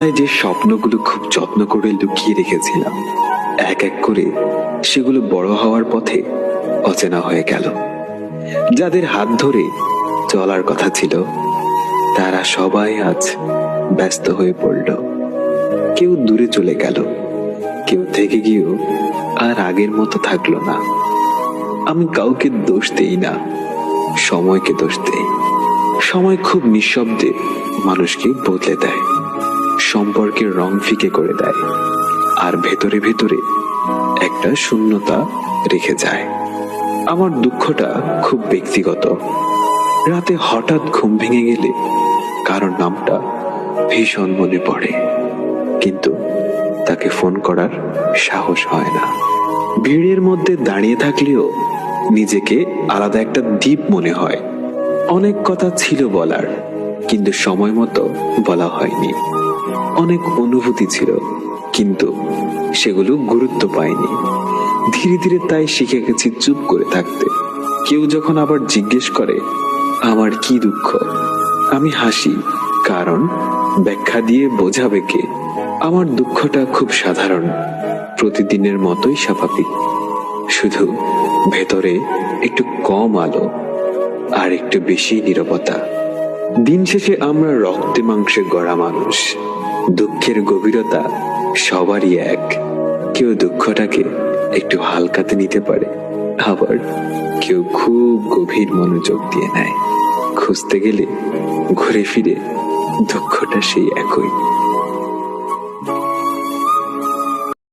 যে স্বপ্নগুলো খুব যত্ন করে লুকিয়ে রেখেছিলাম, এক এক করে সেগুলো বড় হওয়ার পথে অচেনা হয়ে গেল। যাদের হাত ধরে চলার কথা ছিল, তারা সবাই আজ ব্যস্ত হয়ে পড়ল। কেউ দূরে চলে গেল, কেউ থেকে গিয়েও আর আগের মতো থাকলো না। আমি কাউকে দোষ দেই না, সময়কে দোষ দেই। সময় খুব নিঃশব্দে মানুষকে বদলে দেয়, সম্পর্কের রং ফিকে করে দেয়, আর ভেতরে ভেতরে একটা শূন্যতা রেখে যায়। আমার দুঃখটা খুব ব্যক্তিগত। রাতে হঠাৎ ঘুম ভেঙে গেলে কারোর নামটা ভীষণ মনে পড়ে, কিন্তু তাকে ফোন করার সাহস হয় না। ভিড়ের মধ্যে দাঁড়িয়ে থাকলেও নিজেকে আলাদা একটা দ্বীপ মনে হয়। অনেক কথা ছিল বলার, কিন্তু সময় মতো বলা হয়নি। অনেক অনুভূতি ছিল, কিন্তু সেগুলো গুরুত্ব পায়নি। ধীরে ধীরে তাই শিখে গেছি চুপ করে থাকতে। কেউ যখন আবার জিজ্ঞেস করে আমার কি দুঃখ, আমি হাসি, কারণ ব্যাখ্যা দিয়ে বোঝাবে কে। আমার দুঃখটা খুব সাধারণ, প্রতিদিনের মতোই স্বাভাবিক, শুধু ভেতরে একটু কম আলো আর একটু বেশি নীরবতা। দিন শেষে আমরা রক্তে মাংসে গড়া মানুষ, দুঃখের গভীরতা সবারই এক। কেউ দুঃখটাকে একটু হালকাতে নিতে পারে, আবার কেউ খুব গভীর মনোযোগ দিয়ে নেয়। খুঁজতে গেলে ঘুরে ফিরে দুঃখটা সেই একই।